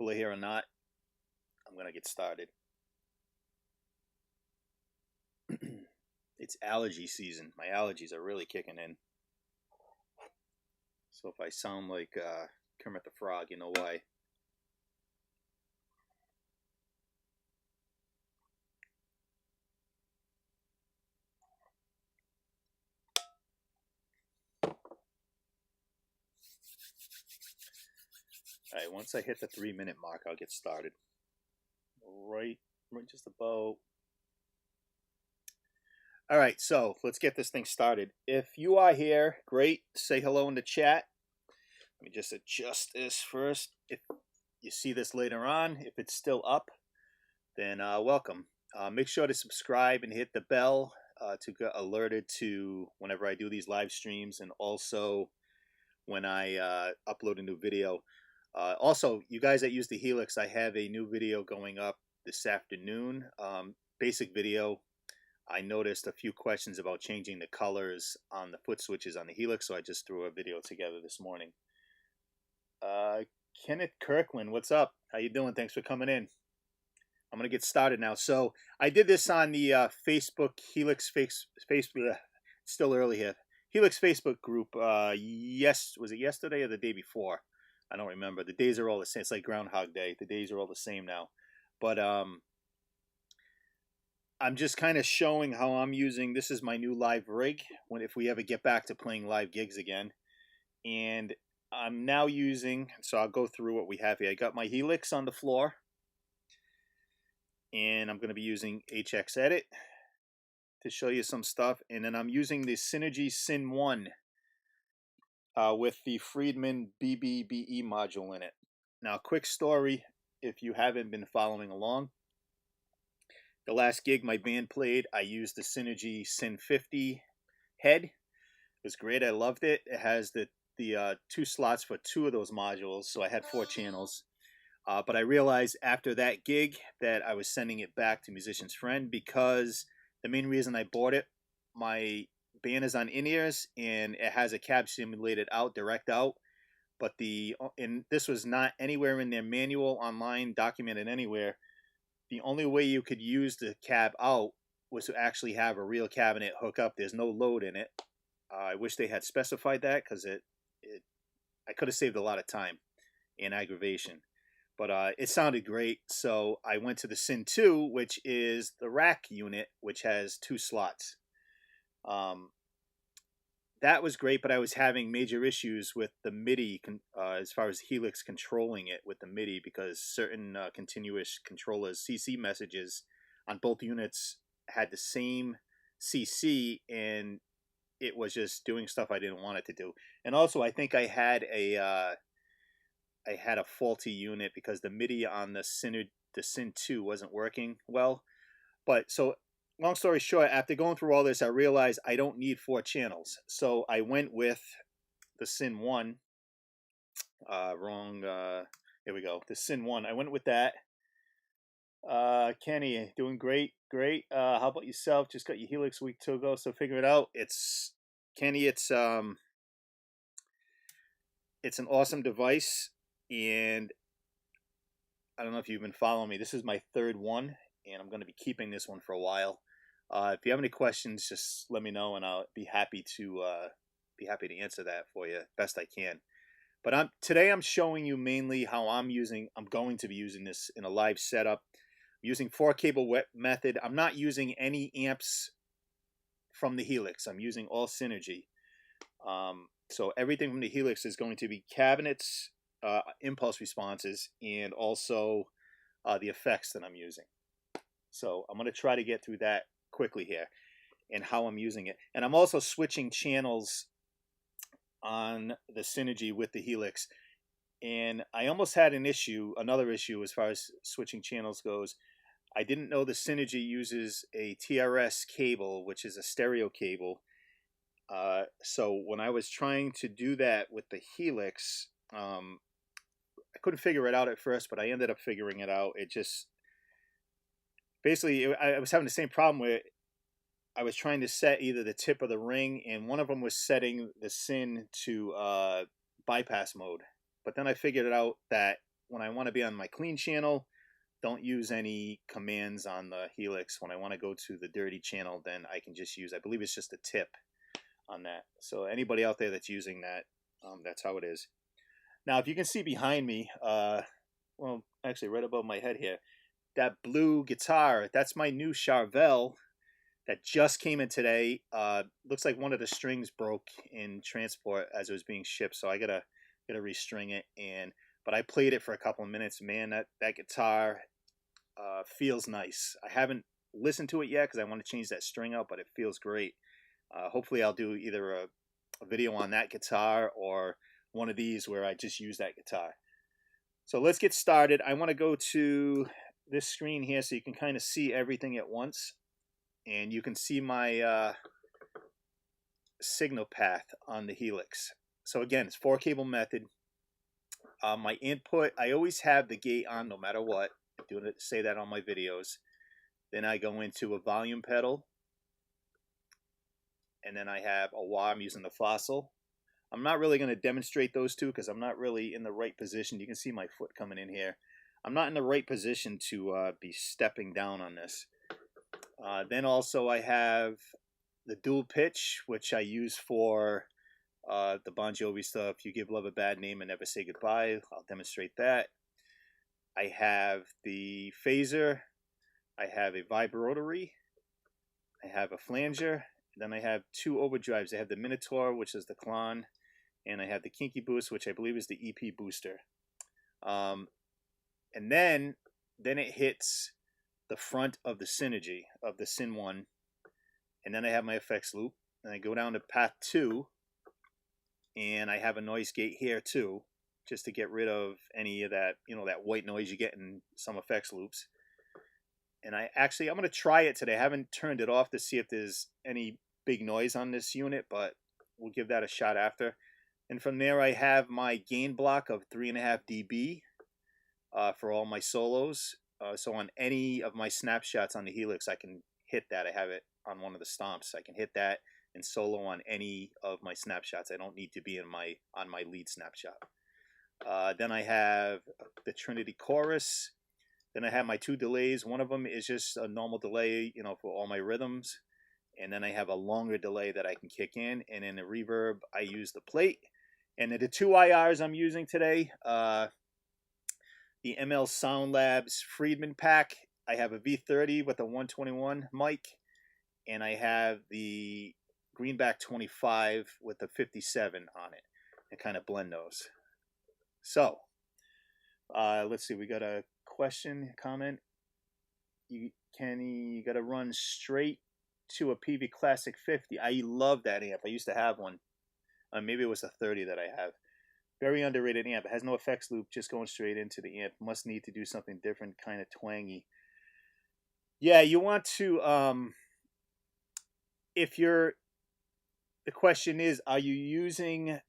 people are here or not, I'm gonna get started. It's allergy season. My allergies are really kicking in. So if I sound like Kermit the Frog, you know why. All right, once I hit the 3-minute mark, I'll get started. Right just about. All right, so let's get this thing started. If you are here, great. Say hello in the chat. Let me just adjust this first. If you see this later on, if it's still up, then welcome. Make sure to subscribe and hit the bell to get alerted to whenever I do these live streams, and also when I upload a new video. Also, you guys that use the Helix, I have a new video going up this afternoon. Basic video. I noticed a few questions about changing the colors on the foot switches on the Helix, so I just threw a video together this morning. Kenneth Kirkland, what's up? How you doing? Thanks for coming in. I'm going to get started now. So I did this on the Facebook Helix Facebook. Still early here. Helix Facebook group. Was it yesterday or the day before? I don't remember. The days are all the same. It's like Groundhog Day. The days are all the same now. But I'm just kind of showing how I'm using. This is my new live rig. If we ever get back to playing live gigs again, and I'm now using. So I'll go through what we have here. I got my Helix on the floor. And I'm going to be using HX Edit to show you some stuff. And then I'm using the Synergy Syn-1 with the Friedman BBBE module in it. Now, quick story, if you haven't been following along. The last gig my band played, I used the Synergy Syn-50 head. It was great. I loved it. It has the 2 slots for 2 of those modules, so I had 4 channels. But I realized after that gig that I was sending it back to Musician's Friend, because the main reason I bought it, my band is on in-ears and it has a cab simulated out, direct out. But this was not anywhere in their manual, online, documented anywhere. The only way you could use the cab out was to actually have a real cabinet hook up. There's no load in it. I wish they had specified that, because I could have saved a lot of time and aggravation. But it sounded great, so I went to the Syn-2, which is the rack unit, which has 2 slots. That was great, but I was having major issues with the MIDI as far as Helix controlling it with the MIDI, because certain continuous controllers, CC messages on both units had the same CC, and it was just doing stuff I didn't want it to do. And also, I think I had a faulty unit, because the MIDI on the Syn-2 wasn't working well. But so, long story short, after going through all this, I realized I don't need 4 channels. So I went with the Syn-1. Here we go. The Syn-1. I went with that. Kenny, doing great. How about yourself? Just got your Helix week 2 ago, so figure it out. Kenny, it's an awesome device. And I don't know if you've been following me. This is my 3rd one, and I'm going to be keeping this one for a while. If you have any questions, just let me know, and I'll be happy to answer that for you best I can. But today I'm showing you mainly how I'm going to be using this in a live setup. I'm using 4-cable method. I'm not using any amps from the Helix. I'm using all Synergy. So everything from the Helix is going to be cabinets, impulse responses, and also the effects that I'm using. So I'm going to try to get through that quickly here and how I'm using it. And I'm also switching channels on the Synergy with the Helix. And I almost had another issue as far as switching channels goes. I didn't know the Synergy uses a TRS cable, which is a stereo cable. So when I was trying to do that with the Helix, I couldn't figure it out at first, but I ended up figuring it out. It just basically, I was having the same problem where I was trying to set either the tip or the ring, and one of them was setting the Syn to bypass mode. But then I figured it out that when I want to be on my clean channel, don't use any commands on the Helix. When I want to go to the dirty channel, then I can just use, I believe it's just a tip on that. So anybody out there that's using that, that's how it is. Now, if you can see behind me, well, actually right above my head here, that blue guitar, that's my new Charvel that just came in today. Looks like one of the strings broke in transport as it was being shipped, so I gotta restring it. But I played it for a couple of minutes. Man, that guitar feels nice. I haven't listened to it yet because I want to change that string out, but it feels great. Hopefully I'll do either a video on that guitar or one of these where I just use that guitar. So let's get started. I want to go to this screen here so you can kind of see everything at once, and you can see my signal path on the Helix. So again, it's 4-cable method. My input, I always have the gate on no matter what. I do say that on my videos. Then I go into a volume pedal, and then I have a wah. I'm using the Fossil. I'm not really going to demonstrate those two because I'm not really in the right position. You can see my foot coming in here. I'm not in the right position to be stepping down on this. Then also I have the dual pitch, which I use for the Bon Jovi stuff. You give love a bad name and never say goodbye. I'll demonstrate that. I have the phaser. I have a vibratory. I have a flanger. Then I have 2 overdrives. I have the Minotaur, which is the Klon, and I have the Kinky Boost, which I believe is the EP booster. And then it hits the front of the Synergy, of the Syn-1, and then I have my effects loop, and I go down to path 2, and I have a noise gate here too, just to get rid of any of that, that white noise you get in some effects loops. And I'm going to try it today. I haven't turned it off to see if there's any big noise on this unit, but we'll give that a shot after. And from there I have my gain block of 3.5 dB for all my solos. So on any of my snapshots on the Helix, I can hit that. I have it on one of the stomps. I can hit that and solo on any of my snapshots. I don't need to be on my lead snapshot. Then I have the Trinity Chorus. Then I have my 2 delays. One of them is just a normal delay, for all my rhythms. And then I have a longer delay that I can kick in. And in the reverb, I use the plate. And the 2 IRs I'm using today, the ML Sound Labs Friedman pack. I have a V30 with a 121 mic. And I have the Greenback 25 with a 57 on it. And kind of blend those. So, let's see. We got a question, comment. Kenny, you got to run straight to a PV Classic 50. I love that amp. I used to have one. Maybe it was a 30 that I have. Very underrated amp. It has no effects loop, just going straight into the amp. Must need to do something different, kind of twangy. Yeah, you want to, the question is, are you using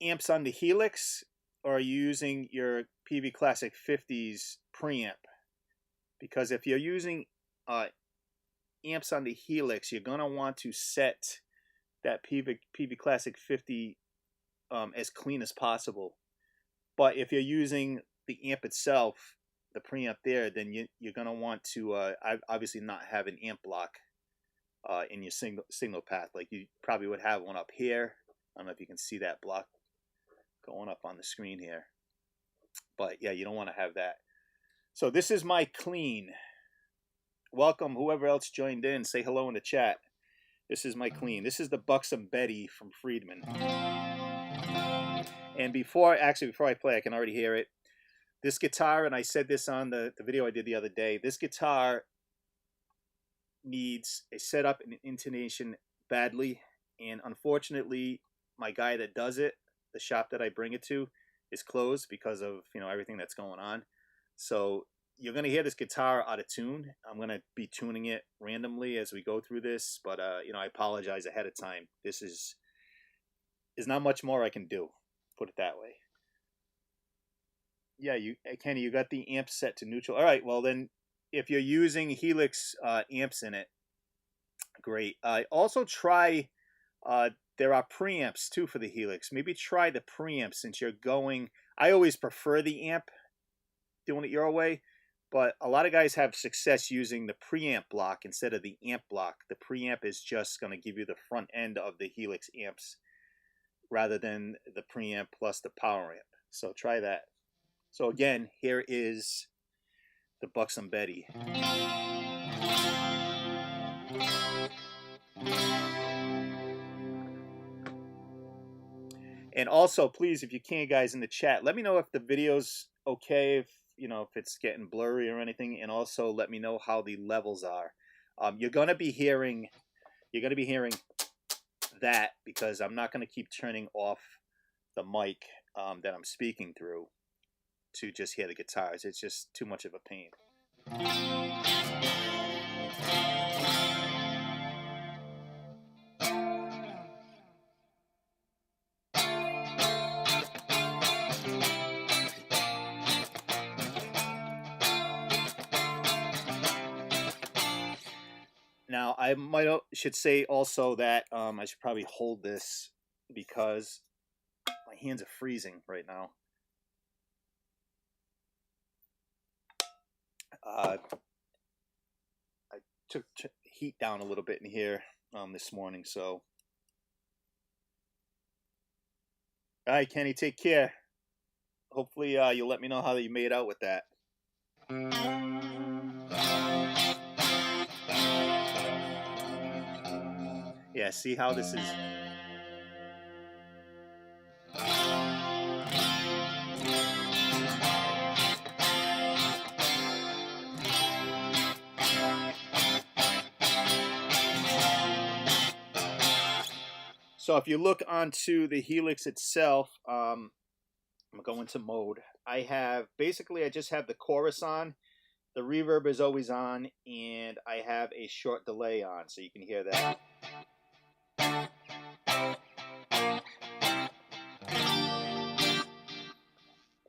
amps on the Helix, or are you using your PV Classic 50's preamp? Because if you're using amps on the Helix, you're going to want to set that PV Classic 50 as clean as possible. But if you're using the amp itself, the preamp there, then you're going to want to obviously not have an amp block in your signal path. Like you probably would have one up here. I don't know if you can see that block going up on the screen here. But yeah, you don't want to have that. So this is my clean. Welcome whoever else joined in. Say hello in the chat. This is my clean. This is the Buxom Betty from Friedman. And before I play, I can already hear it. This guitar, and I said this on the video I did the other day, this guitar needs a setup and an intonation badly. And unfortunately, my guy that does it, the shop that I bring it to, is closed because of everything that's going on. So you're going to hear this guitar out of tune. I'm going to be tuning it randomly as we go through this, but I apologize ahead of time. This is not much more I can do, put it that way. Yeah, Kenny, you got the amp set to neutral. All right, well then, if you're using Helix amps in it, great. Also try, there are preamps too for the Helix. Maybe try the preamp since you're going. I always prefer the amp doing it your way, but a lot of guys have success using the preamp block instead of the amp block. The preamp is just going to give you the front end of the Helix amps rather than the preamp plus the power amp. So try that. So again, here is the Buxom Betty. And also, please, if you can, guys, in the chat, let me know if the video's okay, if if it's getting blurry or anything, and also let me know how the levels are. You're gonna be hearing that because I'm not gonna keep turning off the mic that I'm speaking through to just hear the guitars. It's just too much of a pain. Now, I should say also that I should probably hold this because my hands are freezing right now. I took heat down a little bit in here this morning, so. All right, Kenny, take care. Hopefully you'll let me know how you made out with that. Yeah, see how this is. So if you look onto the Helix itself, I'm gonna go into mode. I just have the chorus on, the reverb is always on, and I have a short delay on, so you can hear that.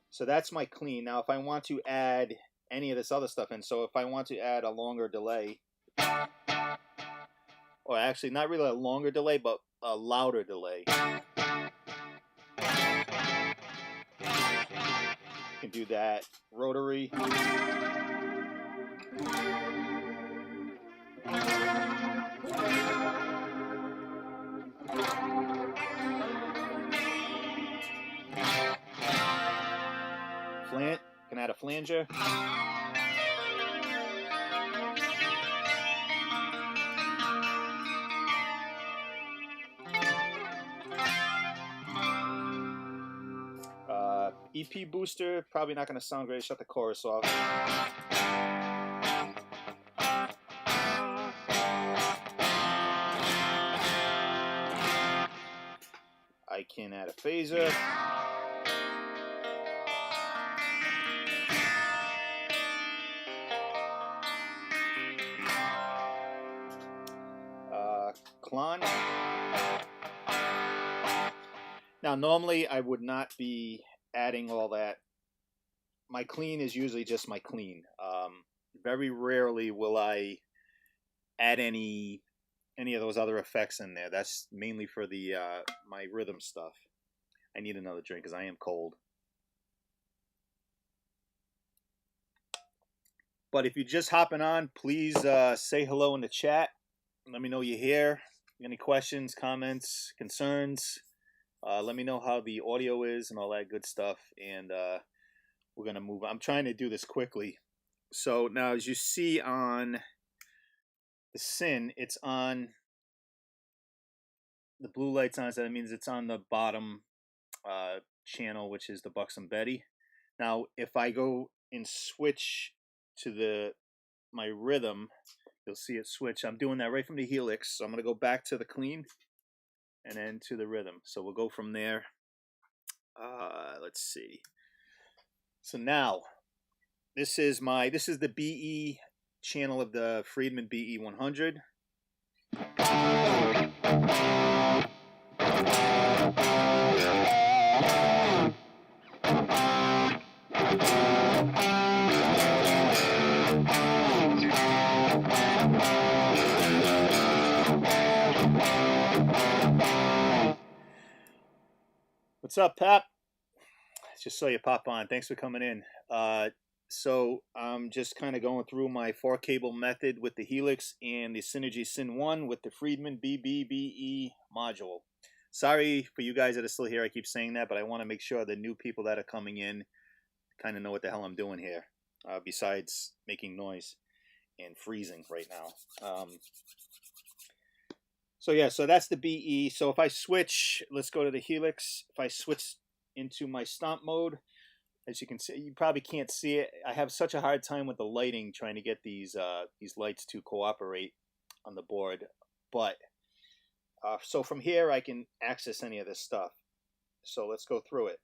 So that's my clean. Now if I want to add any of this other stuff in, so if I want to add a longer delay, or actually not really a longer delay, but a louder delay, you can do that. Rotary. Can add a flanger. EP booster, probably not going to sound great. Shut the chorus off. I can add a phaser. Clon. Now, normally I would not be adding all that. My clean is usually just my clean. Very rarely will I add any of those other effects in there. That's mainly for the my rhythm stuff. I need another drink because I am cold. But if you're just hopping on, please say hello in the chat. Let me know you're here. Any questions, comments, concerns? Let me know how the audio is and all that good stuff. And we're going to move on. I'm trying to do this quickly. So now as you see on the Syn, it's on, the blue light's on, so that means it's on the bottom channel, which is the Buxom Betty. Now if I go and switch to my rhythm, you'll see it switch. I'm doing that right from the Helix. So I'm going to go back to the clean and then to the rhythm. So we'll go from there. Let's see. So now this is the BE channel of the Friedman BE 100. What's up, Pap? just saw you pop on. Thanks for coming in. So I'm just kind of going through my 4-cable method with the Helix and the Synergy Syn-1 with the Friedman BBBE module. Sorry for you guys that are still here. I keep saying that, but I want to make sure the new people that are coming in kind of know what the hell I'm doing here, besides making noise and freezing right now. So yeah, so that's the BE. So if I switch, let's go to the Helix. If I switch into my stomp mode, as you can see, you probably can't see it. I have such a hard time with the lighting trying to get these lights to cooperate on the board. But so from here, I can access any of this stuff. So let's go through it.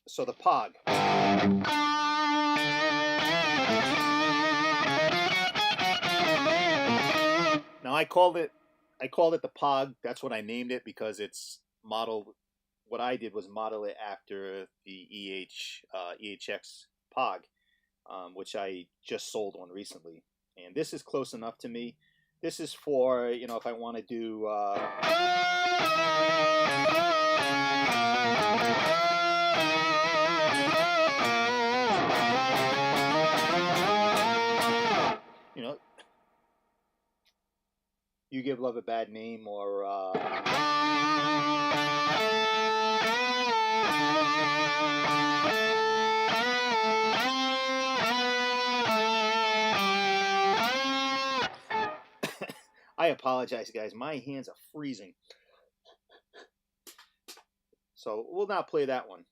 So the POG. Now I called it the POG. That's what I named it because it's modeled. What I did was model it after the EHX POG, which I just sold one recently. And this is close enough to me. This is for, you know, if I want to do you know, You Give Love a Bad Name, or I apologize, guys. My hands are freezing. So we'll not play that one.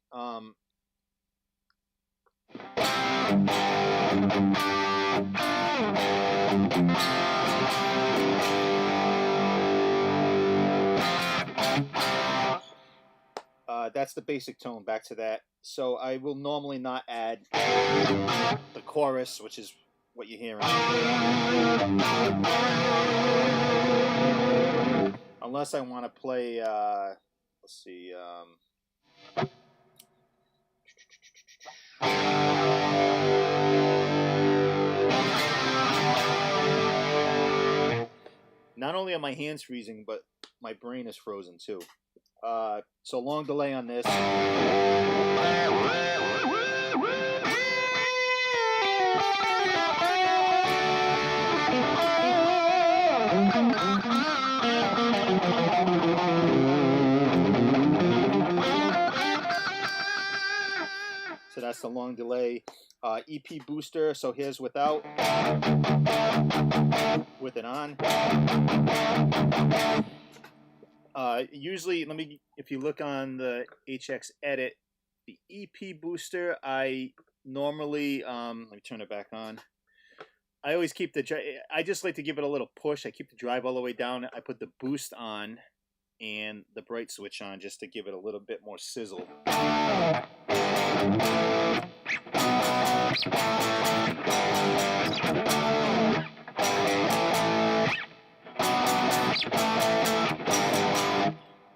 That's the basic tone. Back to that. So I will normally not add the chorus, which is what you're hearing, unless I want to play. Let's see. Not only are my hands freezing, but my brain is frozen too. So long delay on this. So that's the long delay. EP booster. So here's without, with it on. Usually, if you look on the HX edit, the EP booster, I normally, let me turn it back on. I always keep I just like to give it a little push. I keep the drive all the way down. I put the boost on and the bright switch on just to give it a little bit more sizzle.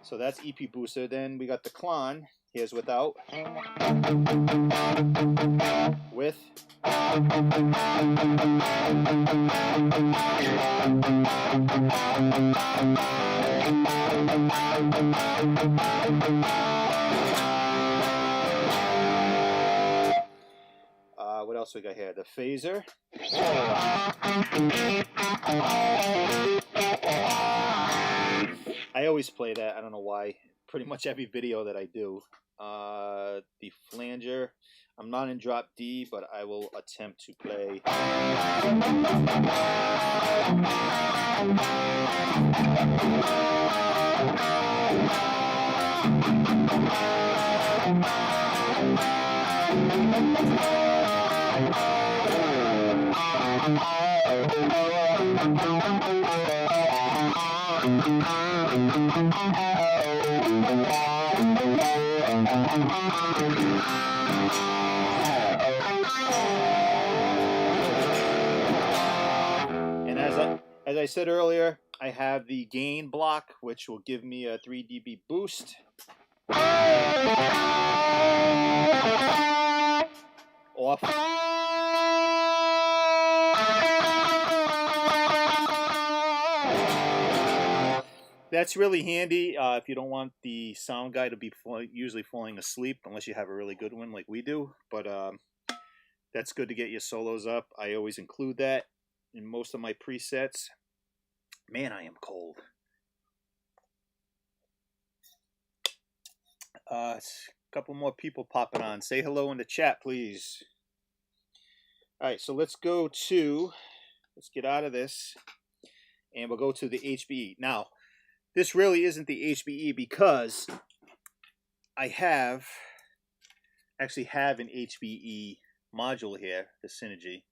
So that's EP booster. Then we got the clon. Here's without. With. What else we got here? The phaser. I always play that. I don't know why. Pretty much every video that I do. The flanger. I'm not in drop D, but I will attempt to play. And as I said earlier, I have the gain block, which will give me a 3 dB boost. Off. that's really handy if you don't want the sound guy to be usually falling asleep, unless you have a really good one like we do. But that's good to get your solos up. I always include that in most of my presets. Man, I am cold. A couple more people popping on. Say hello in the chat, please. All right, so let's get out of this, and we'll go to the HBE. Now, this really isn't the HBE because I actually have an HBE module here, the Synergy.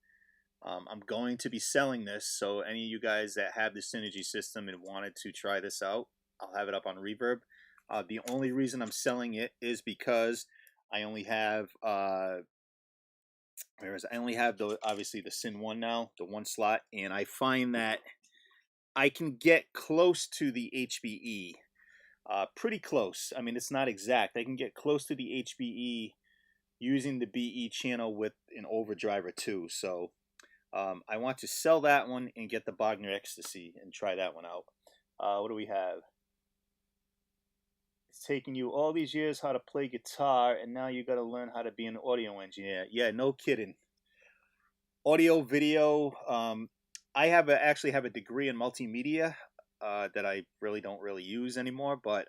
I'm going to be selling this, so any of you guys that have the Synergy system and wanted to try this out, I'll have it up on Reverb. The only reason I'm selling it is because I only have obviously the Syn-1 now, the one slot, and I find that I can get close to the HBE, pretty close. I mean, it's not exact. I can get close to the HBE using the BE channel with an overdrive or two. So I want to sell that one and get the Bogner Ecstasy and try that one out. What do we have? It's taking you all these years how to play guitar, and now you got to learn how to be an audio engineer. Yeah, no kidding. Audio, video. I actually have a degree in multimedia that I don't really use anymore, but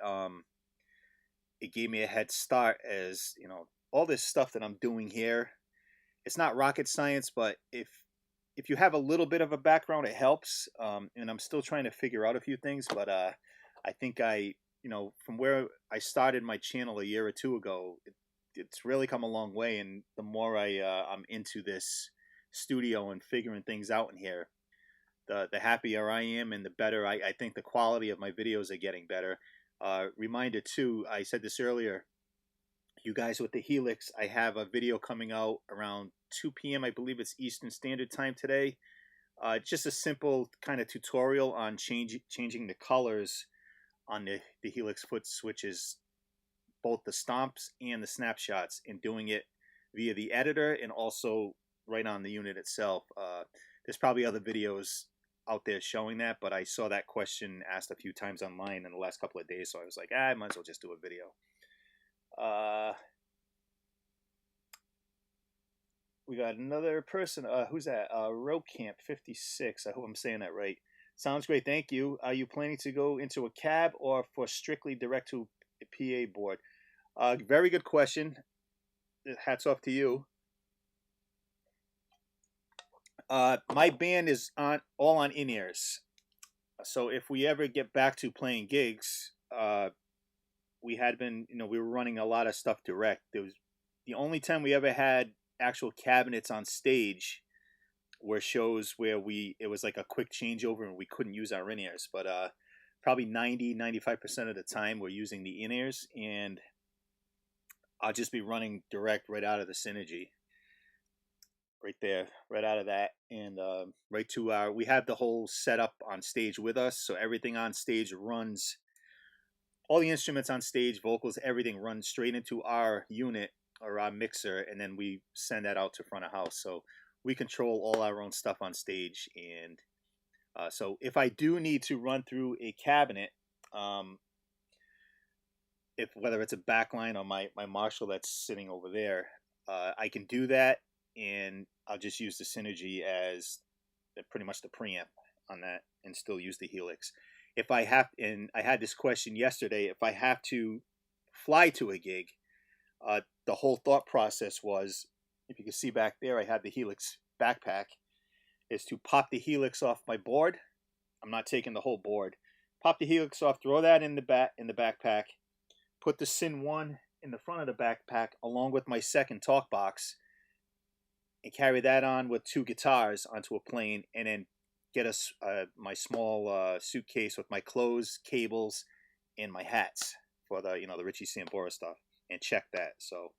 it gave me a head start, as you know, all this stuff that I'm doing here. It's not rocket science, but if you have a little bit of a background, it helps. And I'm still trying to figure out a few things, but I think from where I started my channel a year or two ago, it's really come a long way. And the more I'm into this studio and figuring things out in here, the happier I am, and the better I think the quality of my videos are getting better. Reminder too, I said this earlier, you guys with the Helix, I have a video coming out around 2 p.m. I believe it's Eastern Standard Time today. Just a simple kind of tutorial on changing the colors on the Helix foot switches, both the stomps and the snapshots, and doing it via the editor and also right on the unit itself. There's probably other videos out there showing that, but I saw that question asked a few times online in the last couple of days, so I was like, I might as well just do a video. We got another person. Who's that? Rocamp 56. I hope I'm saying that right. Sounds great. Thank you. Are you planning to go into a cab or for strictly direct to a PA board? Very good question. Hats off to you. My band is all on in-ears. So if we ever get back to playing gigs, we were running a lot of stuff direct. There was the only time we ever had actual cabinets on stage were shows where it was like a quick changeover and we couldn't use our in-ears, but probably 95% of the time we're using the in-ears, and I'll just be running direct right out of the Synergy, right there, right out of that, and right to we have the whole setup on stage with us, so everything on stage runs, all the instruments on stage, vocals, everything runs straight into our unit or our mixer, and then we send that out to front of house. So we control all our own stuff on stage. And so if I do need to run through a cabinet, whether it's a backline or my Marshall that's sitting over there, I can do that, and I'll just use the Synergy as pretty much the preamp on that, and still use the Helix. If I have, and I had this question yesterday, if I have to fly to a gig, the whole thought process was, if you can see back there, I had the Helix backpack, is to pop the Helix off my board. I'm not taking the whole board. Pop the Helix off, throw that in the backpack, put the Syn-1 in the front of the backpack along with my second talk box, and carry that on with 2 guitars onto a plane, and then get us my small suitcase with my clothes, cables, and my hats for the the Richie Sambora stuff, and check that. So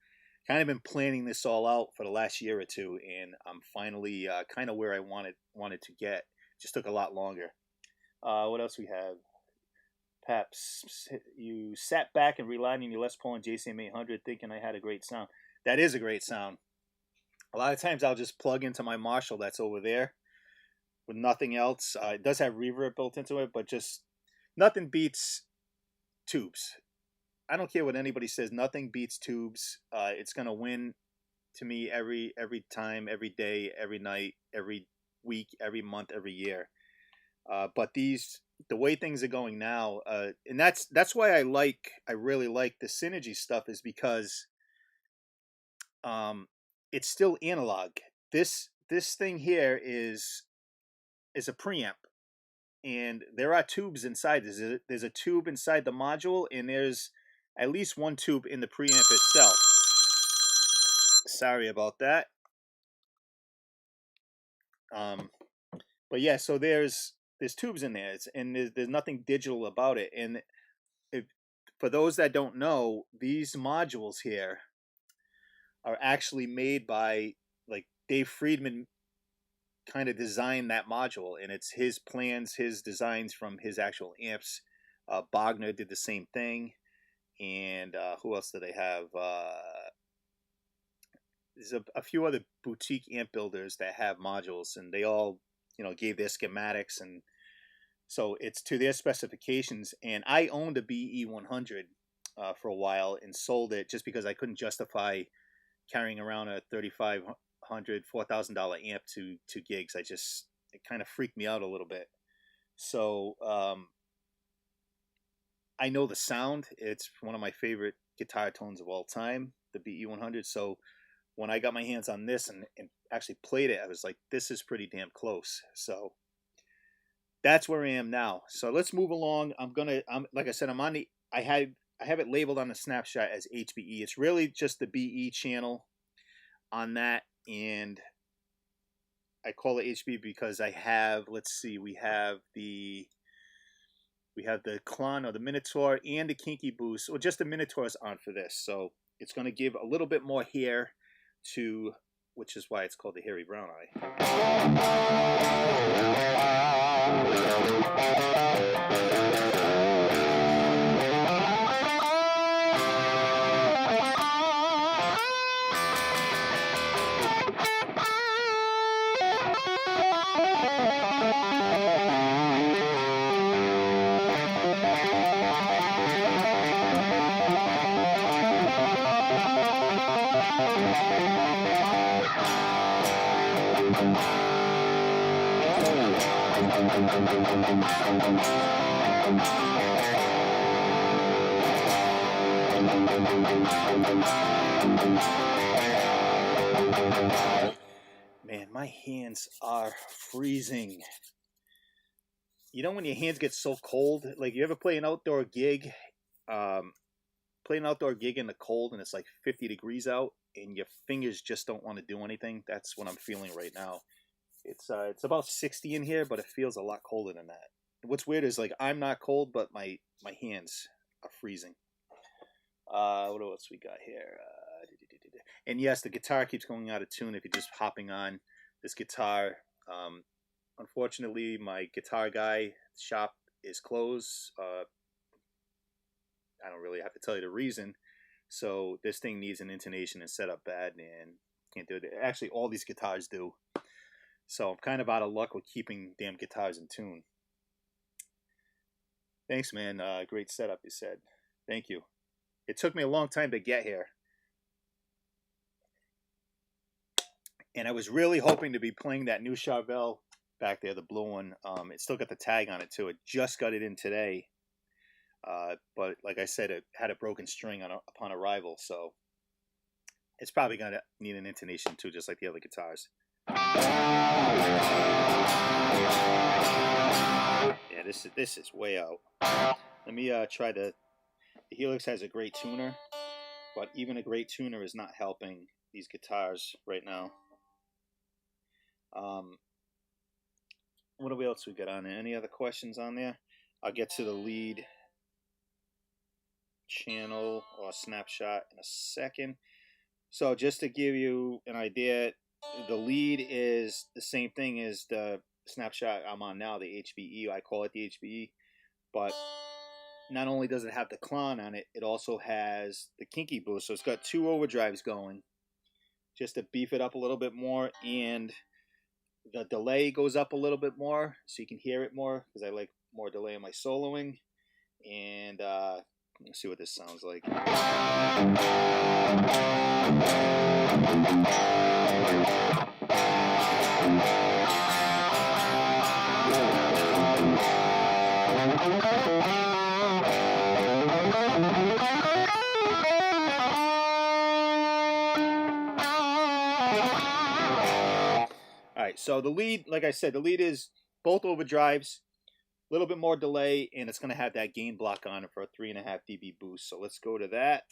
kind of been planning this all out for the last year or two, and I'm finally kind of where I wanted to get. Just took a lot longer. What else we have? Paps, you sat back and relied on your Les Paul and JCM 800 thinking I had a great sound. That is a great sound. A lot of times I'll just plug into my Marshall that's over there with nothing else. It does have reverb built into it, but just nothing beats tubes. I don't care what anybody says. Nothing beats tubes. It's gonna win to me every time, every day, every night, every week, every month, every year. But the way things are going now, and that's why I really like the Synergy stuff, is because um, it's still analog. This thing here is a preamp, and there are tubes inside. There's a tube inside the module, and there's at least one tube in the preamp itself. Sorry about that. But yeah, so there's tubes in there, and there's nothing digital about it. And if, for those that don't know, these modules here are actually made by, like, Dave Friedman kind of designed that module, and it's his plans, his designs from his actual amps. Bogner did the same thing, and who else do they have? There's a few other boutique amp builders that have modules, and they all, gave their schematics, and so it's to their specifications. And I owned a BE100 for a while and sold it just because I couldn't justify carrying around a $3,500, $4,000 amp to gigs. It kind of freaked me out a little bit. So I know the sound. It's one of my favorite guitar tones of all time, the BE100. So when I got my hands on this and actually played it, I was like, this is pretty damn close. So that's where I am now. So let's move along. I'm like I said, I have it labeled on the snapshot as HBE. It's really just the BE channel on that, and I call it HB because I have, let's see, we have the Klon, or the Minotaur, and the Kinky Boost, or just the Minotaur is on for this. So it's going to give a little bit more hair to, which is why it's called the Hairy Brown Eye. Man, my hands are freezing. When your hands get so cold, like, you ever play an outdoor gig, play an outdoor gig in the cold, and it's like 50 degrees out, and your fingers just don't want to do anything? That's what I'm feeling right now. It's about 60 in here, but it feels a lot colder than that. What's weird is, like, I'm not cold, but my hands are freezing. What else we got here? And yes, the guitar keeps going out of tune if you're just hopping on this guitar. Unfortunately, my guitar guy shop is closed. I don't really have to tell you the reason. So this thing needs an intonation and setup bad, and can't do it. Actually, all these guitars do. So I'm kind of out of luck with keeping damn guitars in tune. Thanks, man. Great setup, you said. Thank you. It took me a long time to get here. And I was really hoping to be playing that new Charvel back there, the blue one. It still got the tag on it, too. It just got it in today. But like I said, it had a broken string upon arrival. So it's probably going to need an intonation, too, just like the other guitars. Yeah, this is way out. Let me try the Helix. Has a great tuner, but even a great tuner is not helping these guitars right now. What else we got on there? Any other questions on there? I'll get to the lead channel or snapshot in a second. So just to give you an idea, the lead is the same thing as the snapshot I'm on now, the HBE. I call it the HBE, but not only does it have the Klon on it, it also has the Kinky Boost. So it's got two overdrives going just to beef it up a little bit more, and the delay goes up a little bit more so you can hear it more, because I like more delay in my soloing, and let's see what this sounds like. Alright, so the lead, like I said, the lead is both overdrives, a little bit more delay, and it's going to have that gain block on it for a 3.5 dB boost. So let's go to that.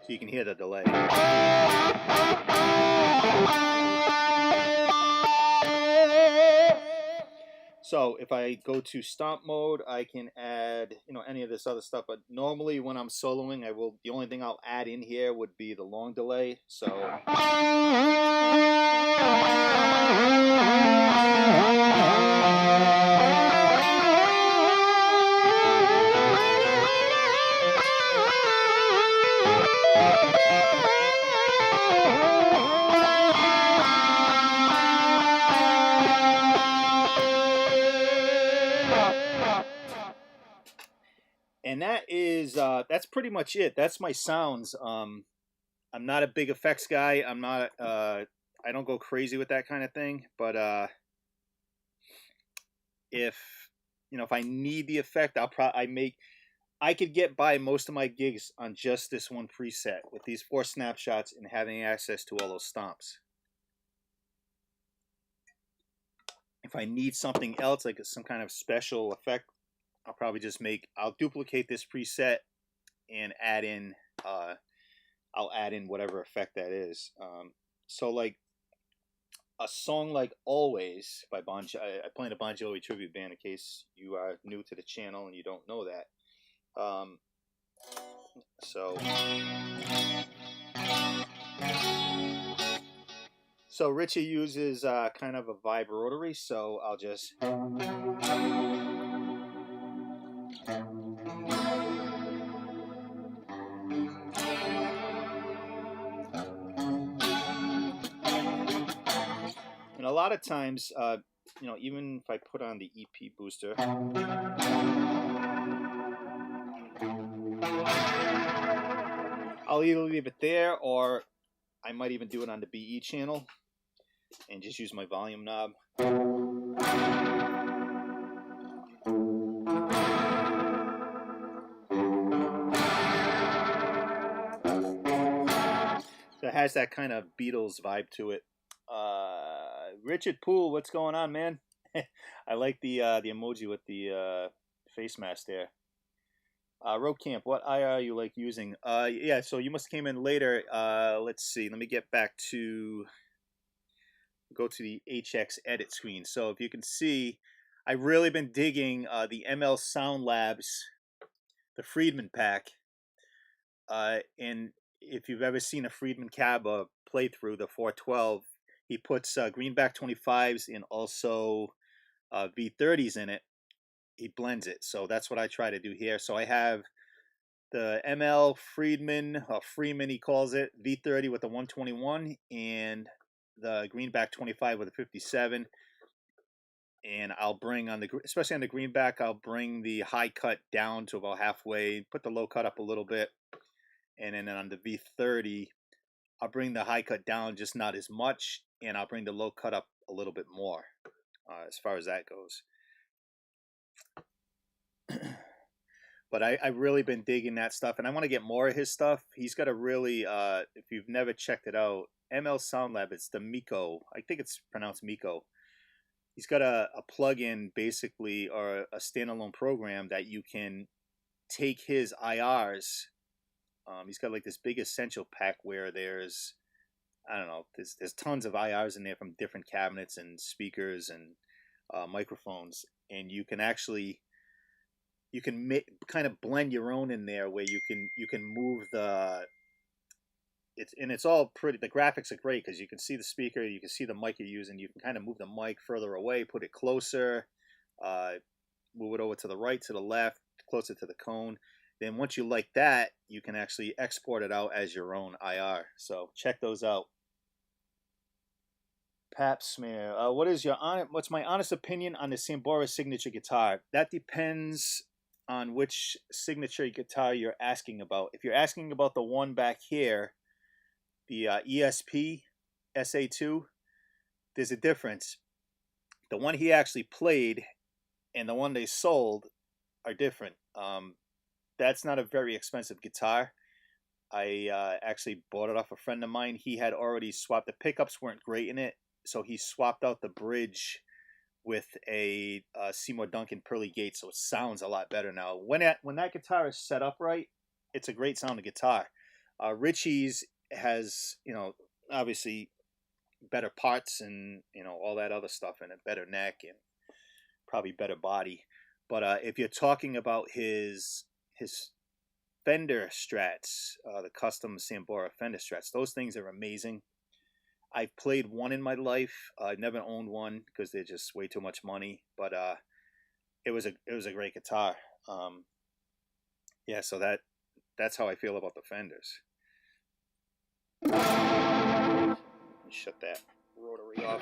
So you can hear the delay. So if I go to stomp mode, I can add, any of this other stuff. But normally when I'm soloing, the only thing I'll add in here would be the long delay. So and that's pretty much it. That's my sounds. I'm not a big effects guy. I don't go crazy with that kind of thing. But if I need the effect, I could get by most of my gigs on just this one preset with these 4 snapshots and having access to all those stomps. If I need something else, like some kind of special effect, I'll duplicate this preset and add in, I'll add in whatever effect that is. So like a song like Always by Bon Jovi, I play in a Bon Jovi tribute band in case you are new to the channel and you don't know that. So Richie uses kind of a vibe rotary, so I'll just and a lot of times, even if I put on the EP booster, I'll either leave it there or I might even do it on the BE channel and just use my volume knob. So it has that kind of Beatles vibe to it. Richard Poole, what's going on, man? I like the emoji with the face mask there. Road Camp, what IR are you like using? Yeah, so you must have came in later. Let's see. Let me get back to go to the HX edit screen. So if you can see, I've really been digging the ML Sound Labs, the Friedman pack. And if you've ever seen a Friedman cab playthrough, the 412, he puts greenback 25s and also V30s in it. He blends it. So that's what I try to do here. So I have the ML Friedman, Freeman he calls it, V30 with the 121 and the greenback 25 with a 57. And I'll bring especially on the greenback, I'll bring the high cut down to about halfway, put the low cut up a little bit. And then on the V30, I'll bring the high cut down just not as much, and I'll bring the low cut up a little bit more as far as that goes. But I've really been digging that stuff, and I want to get more of his stuff. He's got a really, if you've never checked it out, ML Sound Lab, it's the Miko. I think it's pronounced Miko. He's got a plug-in, basically, or a standalone program that you can take his IRs. He's got like this big essential pack where there's, I don't know, there's tons of IRs in there from different cabinets and speakers and microphones, and you can actually kind of blend your own in there where you can move the it's all pretty. The graphics are great because you can see the speaker, you can see the mic you're using. You can kind of move the mic further away, put it closer, move it over to the right, to the left, closer to the cone. Then once you like that, you can actually export it out as your own IR. So check those out. Pap Smear. What's my honest opinion on the Sambora signature guitar? That depends on which signature guitar you're asking about. If you're asking about the one back here, the ESP SA2, there's a difference. The one he actually played and the one they sold are different. That's not a very expensive guitar. I actually bought it off a friend of mine. He had already swapped. The pickups weren't great in it, so he swapped out the bridge with a Seymour Duncan Pearly Gate, so it sounds a lot better now. When that guitar is set up right, it's a great sounding guitar. Ritchie's has, obviously better parts and, all that other stuff in it, better neck and probably better body. But if you're talking about his Fender Strats, the custom Sambora Fender Strats, those things are amazing. I've played one in my life. I never owned one because they're just way too much money. But it was a great guitar. Yeah, so that's how I feel about the Fenders. Let me shut that rotary off.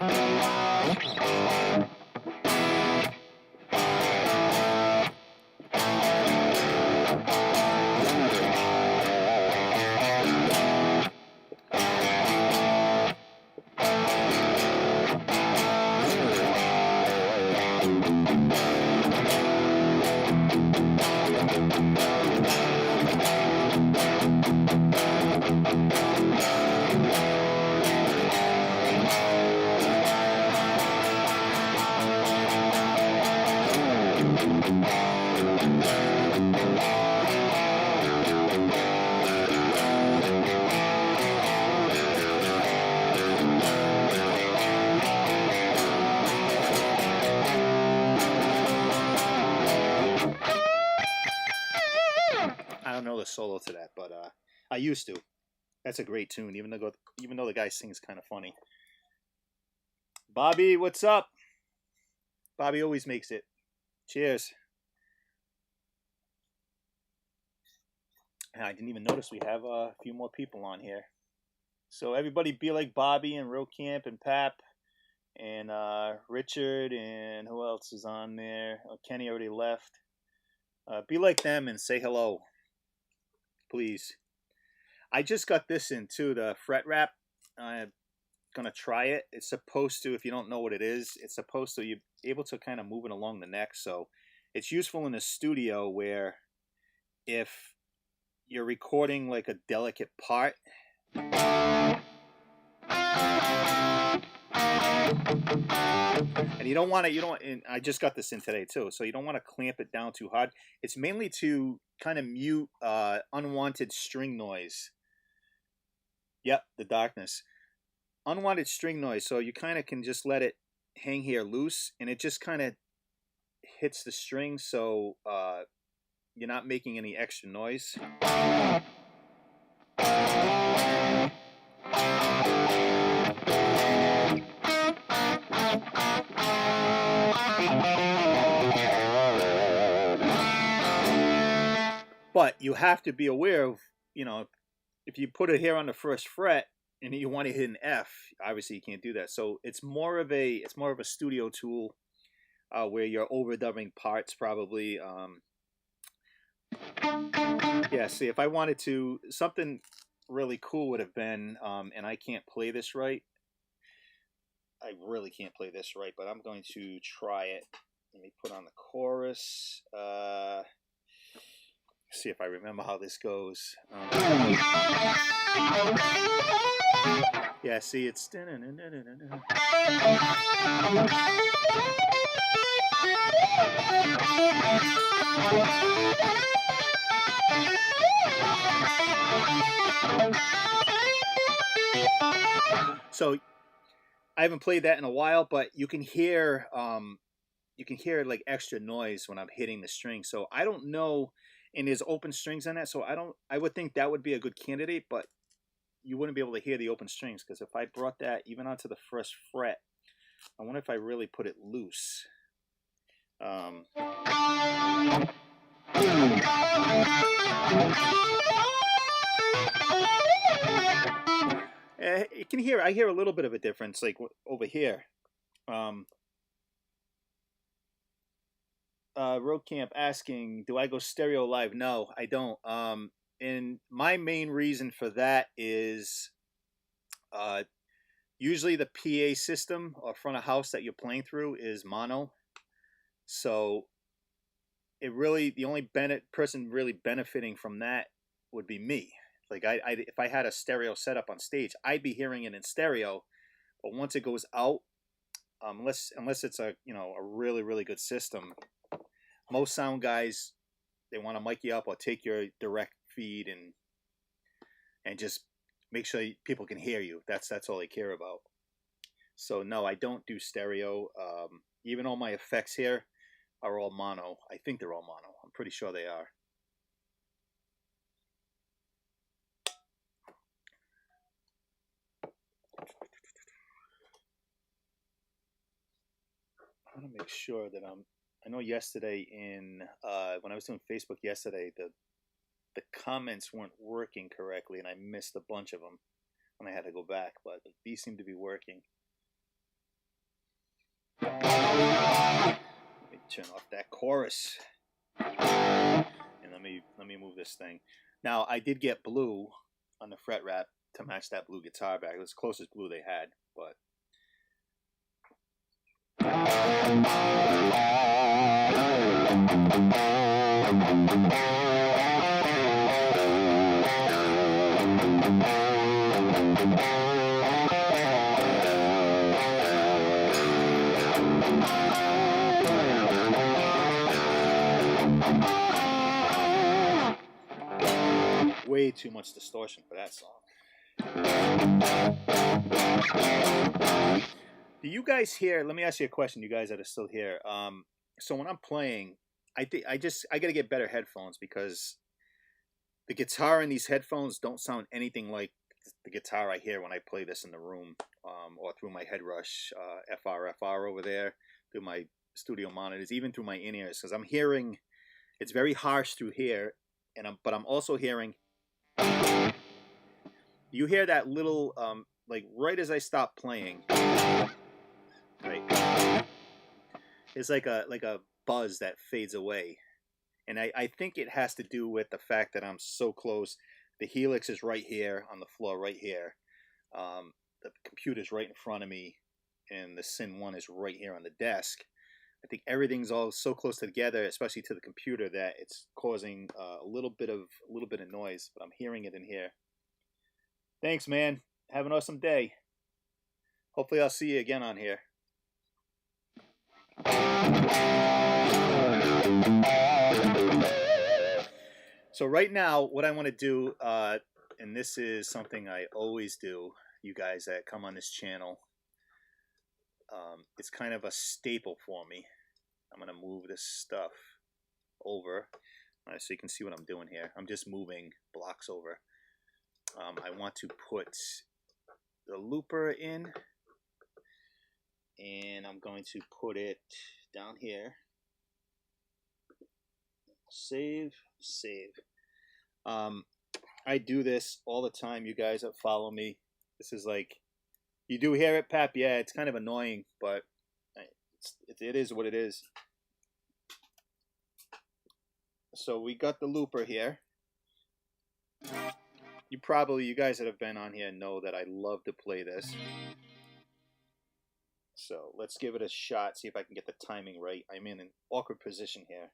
I don't know the solo to that, but I used to. That's a great tune, even though the guy sings kind of funny. Bobby, what's up? Bobby always makes it. Cheers. And I didn't even notice we have a few more people on here. So everybody be like Bobby and Real Camp and Pap and Richard, and who else is on there? Oh, Kenny already left. Be like them and say hello, please. I just got this in too, the fret wrap. I'm gonna try it. It's supposed to, if you don't know what it is, it's supposed to, you're able to kind of move it along the neck. So it's useful in the studio where if you're recording like a delicate part, and you don't want to, and I just got this in today too, so you don't want to clamp it down too hard. It's mainly to kind of mute unwanted string noise. Yep, the darkness. Unwanted string noise, so you kind of can just let it hang here loose, and it just kind of hits the string, so you're not making any extra noise. But you have to be aware of, if you put it here on the first fret and you want to hit an F, obviously you can't do that. So it's more of a studio tool where you're overdubbing parts probably. Yeah, see, if I wanted to, something really cool would have been, and I can't play this right. I really can't play this right, but I'm going to try it. Let me put on the chorus. See if I remember how this goes. Yeah, see, it's... So I haven't played that in a while, but you can hear like extra noise when I'm hitting the string. So I don't know, and there's open strings on that, so I would think that would be a good candidate, but you wouldn't be able to hear the open strings, because if I brought that even onto the first fret, I wonder if I really put it loose. You can hear, I hear a little bit of a difference, like over here. Road Camp asking, do I go stereo live? No, I don't. And my main reason for that is usually the PA system or front of house that you're playing through is mono. So it really, the only person really benefiting from that would be me. Like if I had a stereo setup on stage, I'd be hearing it in stereo. But once it goes out, unless it's a a really, really good system, most sound guys, they want to mic you up or take your direct feed and just make sure people can hear you. That's all they care about. So no, I don't do stereo. Even all my effects here are all mono. I think they're all mono. I'm pretty sure they are. I want to make sure that I know yesterday when I was doing Facebook yesterday, the comments weren't working correctly, and I missed a bunch of them, and I had to go back. But these seem to be working. Let me turn off that chorus, and let me move this thing. Now I did get blue on the fret wrap to match that blue guitar back. It was the closest blue they had, but. Way too much distortion for that song. Do you guys hear? Let me ask you a question, you guys that are still here. So when I'm playing, I gotta get better headphones, because the guitar in these headphones don't sound anything like the guitar I hear when I play this in the room, or through my Headrush FR over there, through my studio monitors, even through my in-ears, because I'm hearing it's very harsh through here, but I'm also hearing. You hear that little like right as I stop playing. Right. It's like a buzz that fades away. And I think it has to do with the fact that I'm so close. The Helix is right here on the floor, right here. The computer's right in front of me, and the Syn-1 is right here on the desk. I think everything's all so close together, especially to the computer, that it's causing a little bit of noise, but I'm hearing it in here. Thanks, man. Have an awesome day. Hopefully I'll see you again on here. So right now, what I want to do, and this is something I always do, you guys that come on this channel, it's kind of a staple for me. I'm going to move this stuff over, so you can see what I'm doing here. I'm just moving blocks over. I want to put the looper in, and I'm going to put it down here. Save. I do this all the time, you guys that follow me. This is like, you do hear it, Pap? Yeah, it's kind of annoying, but it is what it is. So we got the looper here. You guys that have been on here know that I love to play this. So let's give it a shot, see if I can get the timing right. I'm in an awkward position here.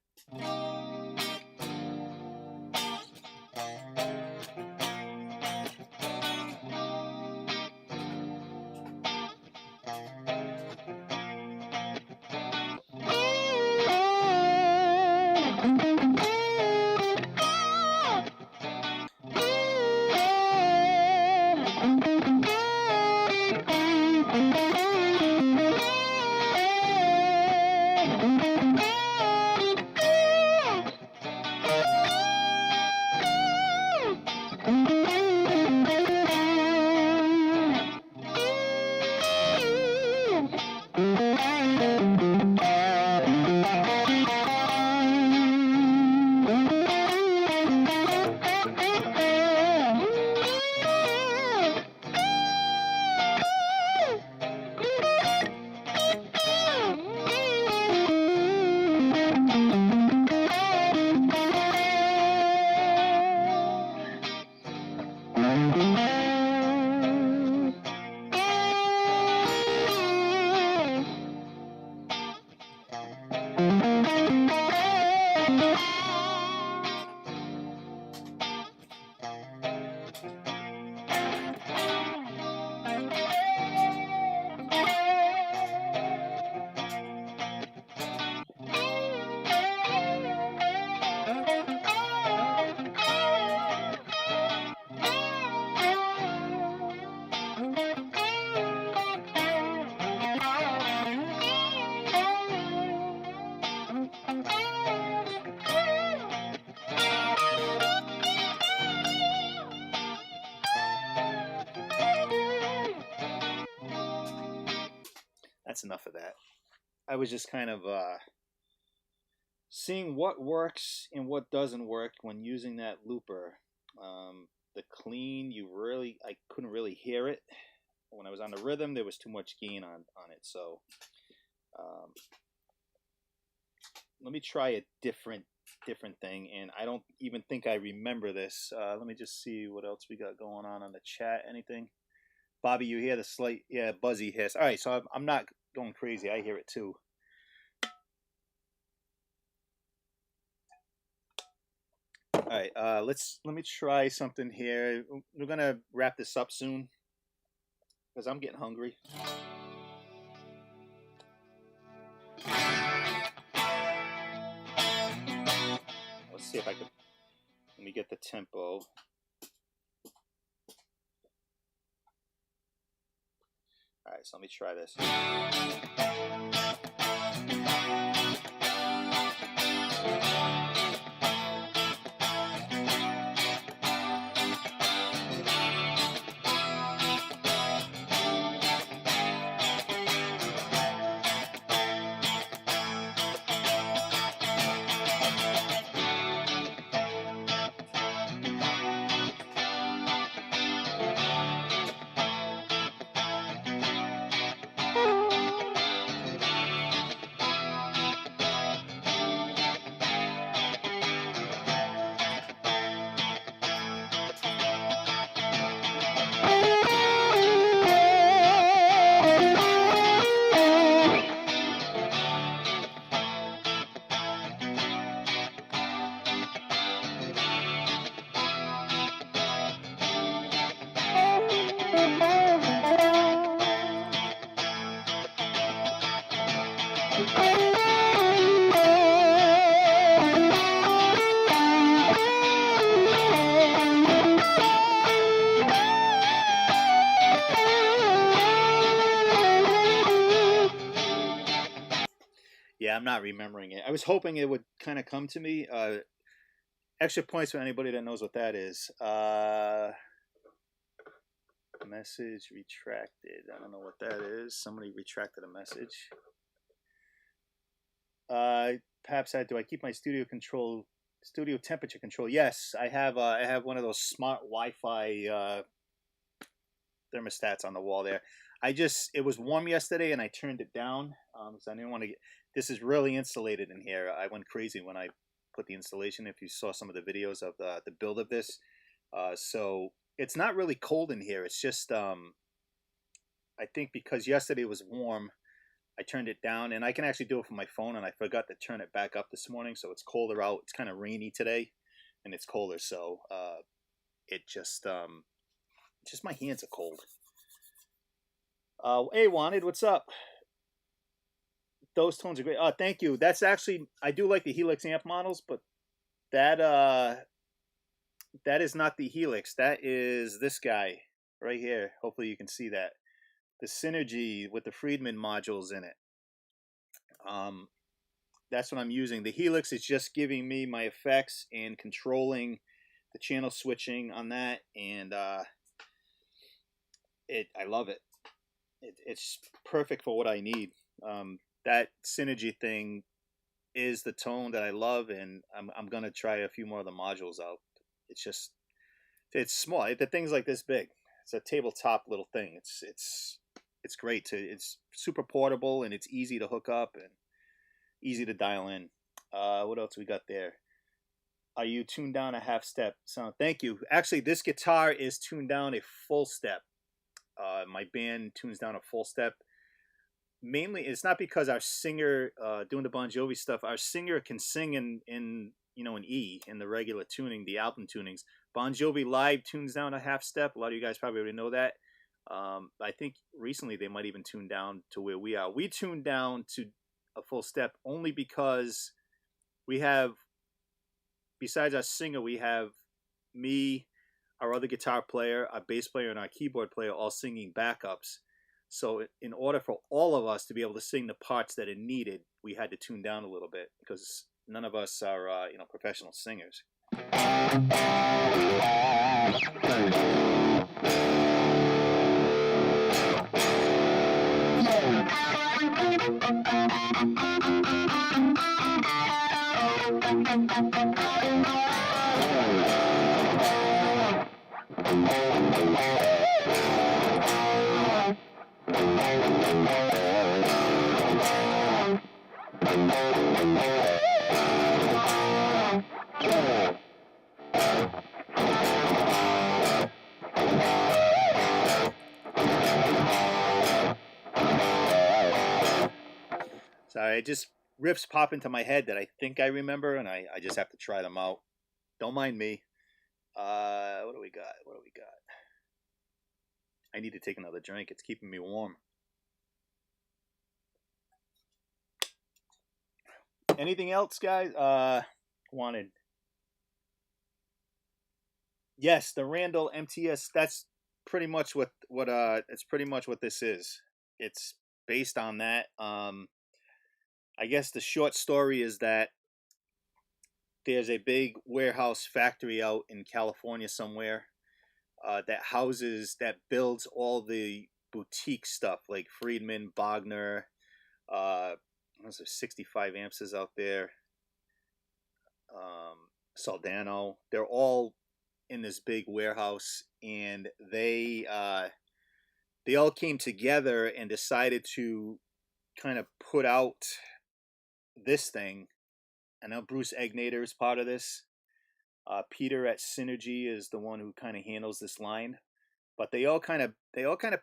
that's enough of that. I was just kind of seeing what works and what doesn't work when using that looper. The clean, I couldn't really hear it. When I was on the rhythm, there was too much gain on it. So let me try a different thing, and I don't even think I remember this. Let me just see what else we got going on the chat. Anything? Bobby, you hear the slight, buzzy hiss. All right, so I'm not going crazy. I hear it too. All right, let me try something here. We're gonna wrap this up soon because I'm getting hungry. Let's see if I can. Let me get the tempo. All right, so let me try this. Yeah, I'm not remembering it. I was hoping it would kind of come to me. Extra points for anybody that knows what that is. Message retracted. I don't know what that is. Somebody retracted a message. Pap said, "Do I keep my studio temperature control?" Yes, I have. I have one of those smart Wi-Fi thermostats on the wall there. It was warm yesterday and I turned it down because I didn't want to get. This is really insulated in here. I went crazy when I put the installation. If you saw some of the videos of the build of this, so it's not really cold in here. It's just I think because yesterday was warm, I turned it down, and I can actually do it from my phone, and I forgot to turn it back up this morning, so it's colder out. It's kind of rainy today, and it's colder, so just my hands are cold. Hey, Wanted, what's up? Those tones are great. Oh, thank you. That's actually, I do like the Helix amp models, but that is not the Helix. That is this guy right here. Hopefully you can see that. The Synergy with the Friedman modules in it. That's what I'm using. The Helix is just giving me my effects and controlling the channel switching on that, and I love it. It's perfect for what I need. That Synergy thing is the tone that I love, and I'm gonna try a few more of the modules out. It's small. The thing's like this big. It's a tabletop little thing. It's great. It's super portable, and it's easy to hook up and easy to dial in. What else we got there? Are you tuned down a half step sound? Thank you. Actually, this guitar is tuned down a full step. My band tunes down a full step. Mainly, it's not because our singer doing the Bon Jovi stuff. Our singer can sing in an E in the regular tuning, the album tunings. Bon Jovi live tunes down a half step. A lot of you guys probably already know that. I think recently they might even tune down to where we are. We tuned down to a full step only because we have, besides our singer, we have me, our other guitar player, our bass player, and our keyboard player all singing backups. So in order for all of us to be able to sing the parts that are needed, we had to tune down a little bit because none of us are professional singers. Sorry, just riffs pop into my head that I think I remember, and I just have to try them out. Don't mind me. What do we got? What do we got? I need to take another drink. It's keeping me warm. Anything else, guys? Wanted. Yes, the Randall MTS. That's pretty much what it's pretty much what this is. It's based on that. I guess the short story is that there's a big warehouse factory out in California somewhere that builds all the boutique stuff like Friedman, Bogner, what's there, 65 amps out there, Soldano. They're all in this big warehouse, and they all came together and decided to kind of put out this thing. I know Bruce Egnator is part of this. Peter at Synergy is the one who kind of handles this line, but they all kind of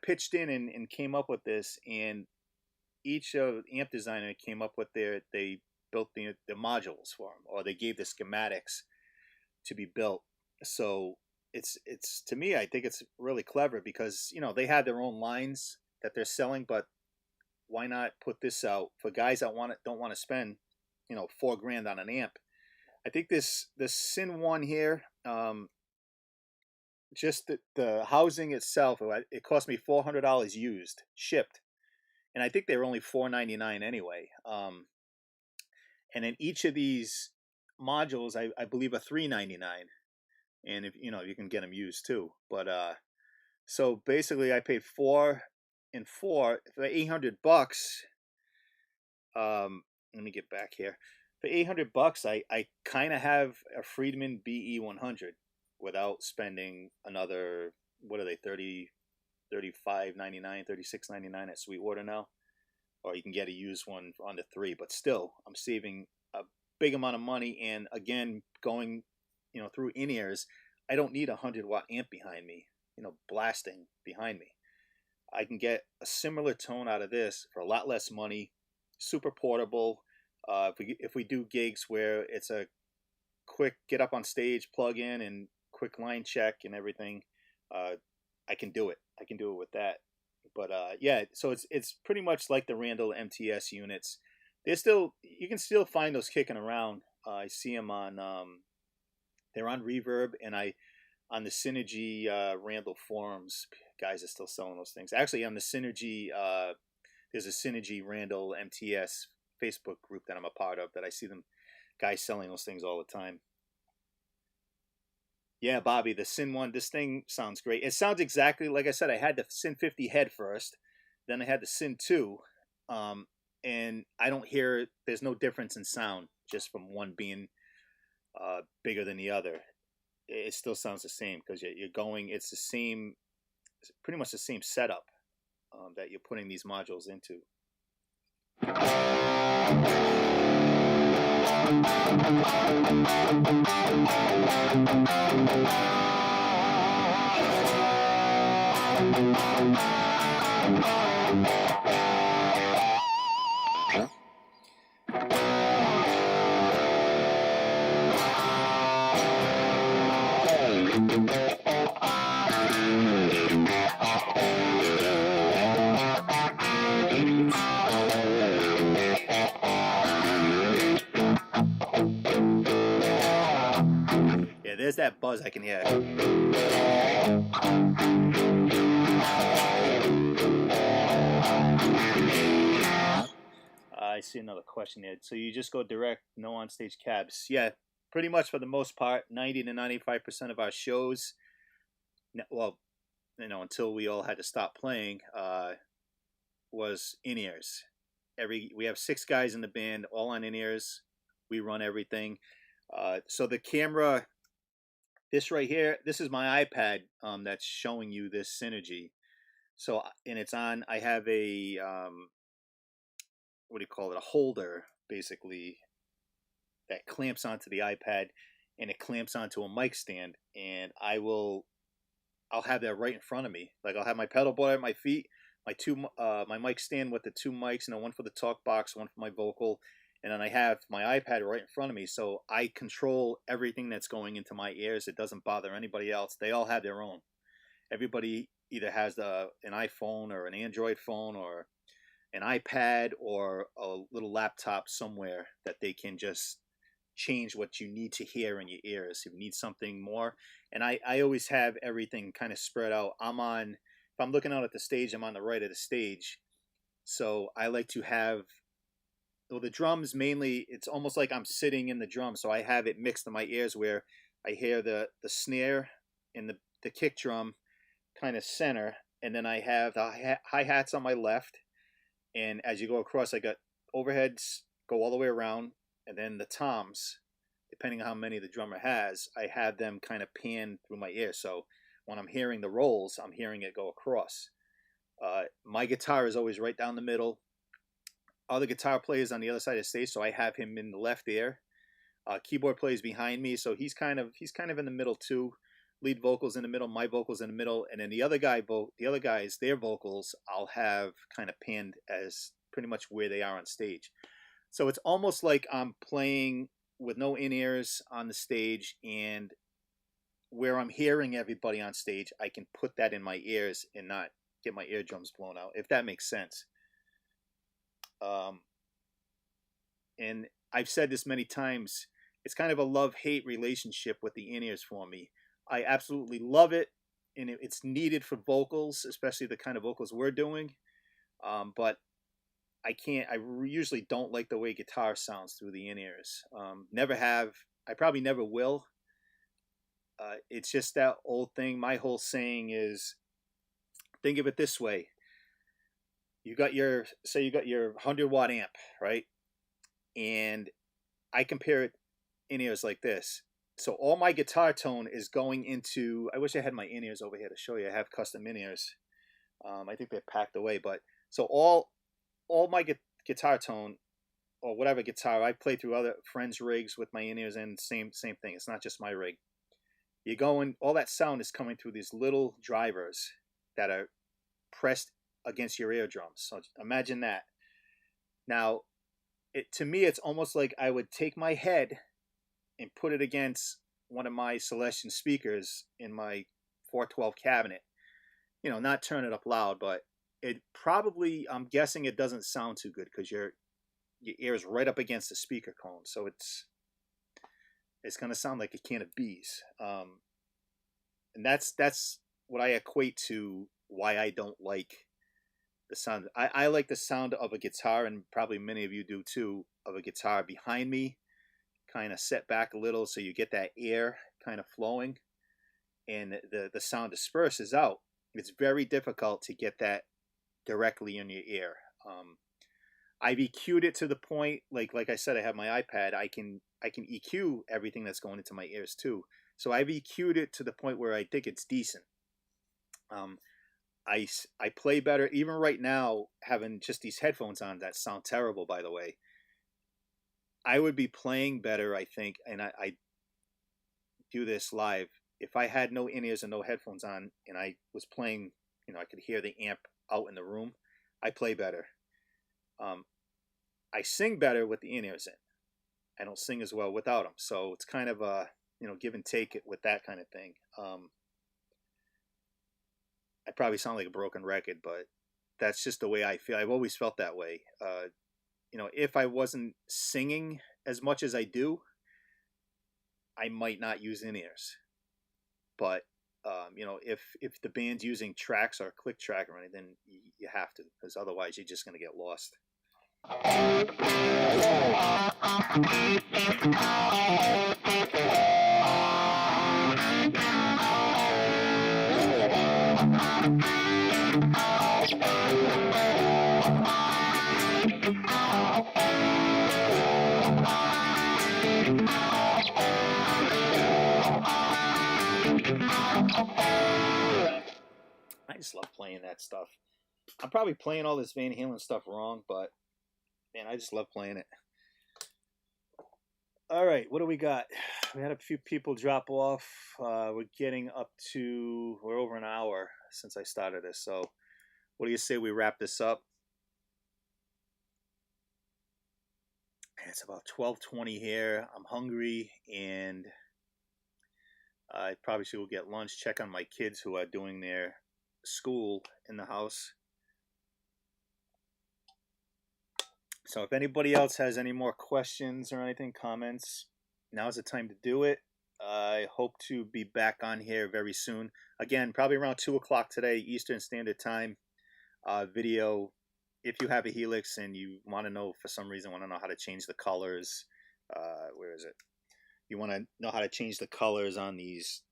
pitched in and came up with this, and each of amp designer came up with they built the modules for them, or they gave the schematics to be built. So it's to me, I think it's really clever because they have their own lines that they're selling, but why not put this out for guys that don't want to spend $4,000 on an amp? I think this Syn-1 here, just the housing itself, it cost me $400 used, shipped, and I think they were only $499 anyway. And then each of these modules, I believe, are $399, and if you can get them used too. But so basically, I paid $4 and $4 for $800. Let me get back here. For $800, I kind of have a Friedman BE100 without spending another, what are they, $35.99, $36.99 at Sweetwater now, or you can get a used one on the 3. But still, I'm saving a big amount of money, and again, going through in-ears, I don't need a 100-watt amp behind me, blasting behind me. I can get a similar tone out of this for a lot less money, super portable. If we do gigs where it's a quick get up on stage, plug in, and quick line check and everything, I can do it. I can do it with that. But yeah, so it's pretty much like the Randall MTS units. You can still find those kicking around. I see them on they're on Reverb, and on the Synergy Randall forums, guys are still selling those things. Actually, on the Synergy, there's a Synergy Randall MTS Facebook group that I'm a part of that I see them guys selling those things all the time. Yeah, Bobby, the Syn-1, this thing sounds great. It sounds exactly like I said. I had the Syn-50 head first, then I had the Syn-2, and I don't hear, there's no difference in sound just from one being bigger than the other. It still sounds the same because you're going, it's the same, pretty much the same setup that you're putting these modules into. Yeah, there's that buzz I can hear. I see another question there. So you just go direct, no on-stage cabs. Yeah, pretty much for the most part, 90 to 95% of our shows, well, until we all had to stop playing, was in-ears. We have 6 guys in the band, all on in-ears. We run everything. So the camera, this right here, this is my iPad that's showing you this Synergy. So, and it's on, I have a, what do you call it, a holder, basically, that clamps onto the iPad, and it clamps onto a mic stand, and I'll have that right in front of me. Like, I'll have my pedal board at my feet, my mic stand with the two mics, one for the talk box, one for my vocal, and then I have my iPad right in front of me, so I control everything that's going into my ears. It doesn't bother anybody else. They all have their own. Everybody either has an iPhone or an Android phone or an iPad or a little laptop somewhere that they can just change what you need to hear in your ears. If you need something more, and I always have everything kind of spread out. If I'm looking out at the stage, I'm on the right of the stage, so I like to have, well, the drums mainly, it's almost like I'm sitting in the drum, so I have it mixed in my ears where I hear the snare and the kick drum kind of center, and then I have the hi-hats on my left, and as you go across, I got overheads go all the way around, and then the toms, depending on how many the drummer has, I have them kind of pan through my ear. So when I'm hearing the rolls, I'm hearing it go across. My guitar is always right down the middle. Other guitar players on the other side of the stage, so I have him in the left ear. Keyboard plays behind me, so he's kind of in the middle too. Lead vocals in the middle, my vocals in the middle, and then the other guys, their vocals, I'll have kind of panned as pretty much where they are on stage. So it's almost like I'm playing with no in-ears on the stage, and where I'm hearing everybody on stage, I can put that in my ears and not get my eardrums blown out, if that makes sense. And I've said this many times, it's kind of a love-hate relationship with the in-ears for me. I absolutely love it, and it's needed for vocals, especially the kind of vocals we're doing. But I usually don't like the way guitar sounds through the in-ears. Never have. I probably never will. It's just that old thing. My whole saying is, think of it this way. You got your 100-watt amp, right? And I compare it in-ears like this. So all my guitar tone is going into, I wish I had my in-ears over here to show you. I have custom in-ears. I think they're packed away, but so all my guitar tone, or whatever guitar I play through other friends' rigs with my in-ears, and same thing. It's not just my rig. All that sound is coming through these little drivers that are pressed against your eardrums. So imagine that. Now, to me, it's almost like I would take my head and put it against one of my Celestion speakers in my 412 cabinet. Not turn it up loud, but it probably, I'm guessing it doesn't sound too good because your ear is right up against the speaker cone. So it's going to sound like a can of bees. And that's what I equate to why I don't like the sound. I like the sound of a guitar, and probably many of you do too, of a guitar behind me, kind of set back a little so you get that air kind of flowing, and the sound disperses out. It's very difficult to get that directly in your ear. I've EQ'd it to the point, like I said, I have my iPad. I can EQ everything that's going into my ears too. So I've EQ'd it to the point where I think it's decent. I play better even right now, having just these headphones on that sound terrible, by the way. I would be playing better, I think, and I do this live. If I had no in-ears and no headphones on, and I was playing, I could hear the amp out in the room, I play better. I sing better with the in-ears in. I don't sing as well without them. So it's kind of a, give and take it with that kind of thing. I probably sound like a broken record, but that's just the way I feel. I've always felt that way. If I wasn't singing as much as I do, I might not use in-ears. But, if the band's using tracks or a click track or anything, you have to, because otherwise you're just going to get lost. I just love playing that stuff. I'm probably playing all this Van Halen stuff wrong, but man, I just love playing it. All right, what do we got? We had a few people drop off. We're getting up to, we're over an hour since I started this. So what do you say we wrap this up? It's about 12:20 here. I'm hungry, and I probably should go get lunch. Check on my kids who are doing their school in the house. So if anybody else has any more questions or anything, comments, now's the time to do it. I hope to be back on here very soon. Again, probably around 2 o'clock today, Eastern Standard Time. Video. If you have a Helix and you want to know, for some reason, want to know how to change the colors, where is it? You want to know how to change the colors on these.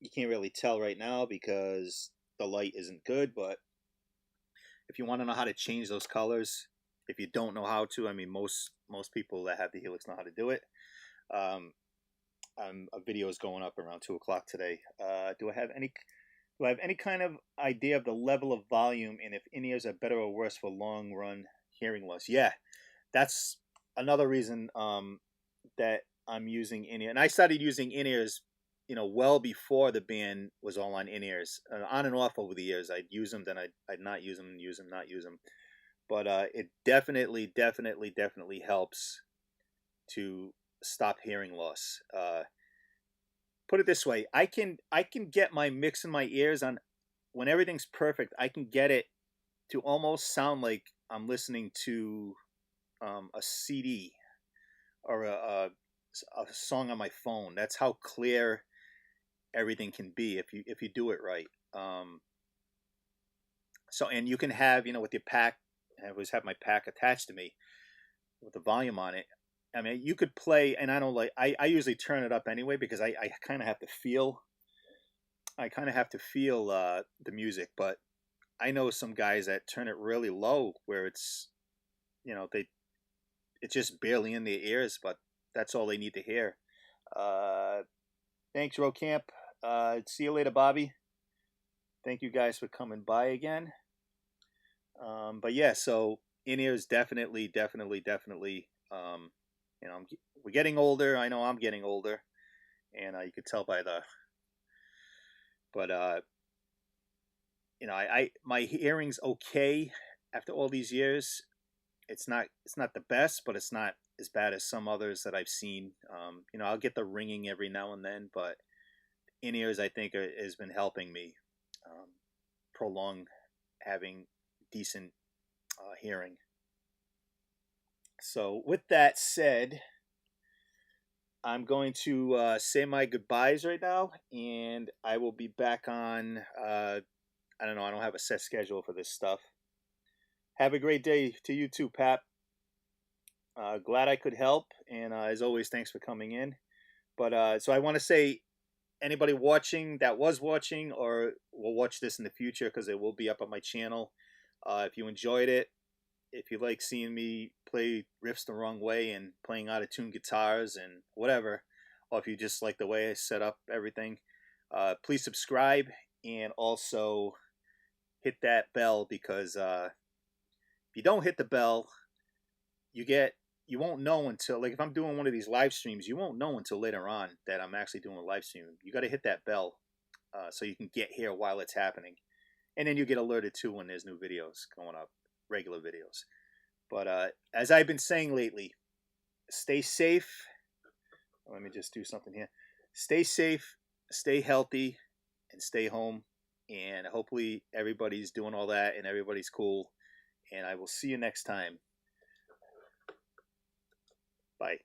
You can't really tell right now because the light isn't good, but if you want to know how to change those colors, if you don't know how to, I mean, most people that have the Helix know how to do it. A video is going up around 2 o'clock today. Do I have any kind of idea of the level of volume and if in-ears are better or worse for long-run hearing loss? Yeah, that's another reason that I'm using in-ear. And I started using in-ears, well before the band was all on in-ears. On and off over the years. I'd use them, then I'd not use them, use them, not use them. But it definitely helps to stop hearing loss. Put it this way, I can get my mix in my ears on when everything's perfect. I can get it to almost sound like I'm listening to a CD or a song on my phone. That's how clear everything can be if you do it right. So, and you can have, with your pack, I always have my pack attached to me with the volume on it. I mean, you could play, and I usually turn it up anyway because I kind of have to feel, the music. But I know some guys that turn it really low where it's, it's just barely in their ears, but that's all they need to hear. Thanks, Rocamp. See you later, Bobby. Thank you guys for coming by again. But yeah, so in-ears definitely. We're getting older. I know I'm getting older, and you could tell by the. But my hearing's okay after all these years. It's not the best, but it's not as bad as some others that I've seen. I'll get the ringing every now and then, but in-ears I think has been helping me prolong having decent hearing. So with that said, I'm going to say my goodbyes right now, and I will be back on, I don't know, I don't have a set schedule for this stuff. Have a great day to you too, Pap. Glad I could help, and as always, thanks for coming in. But so I want to say, anybody watching that was watching or will watch this in the future, because it will be up on my channel, if you enjoyed it, if you like seeing me play riffs the wrong way and playing out-of-tune guitars and whatever, or if you just like the way I set up everything, please subscribe and also hit that bell, because if you don't hit the bell, you won't know until, like if I'm doing one of these live streams, you won't know until later on that I'm actually doing a live stream. You got to hit that bell so you can get here while it's happening. And then you get alerted too when there's new videos going up, regular videos. But as I've been saying lately, stay safe. Let me just do something here. Stay safe, stay healthy, and stay home. And hopefully everybody's doing all that and everybody's cool. And I will see you next time. Bye.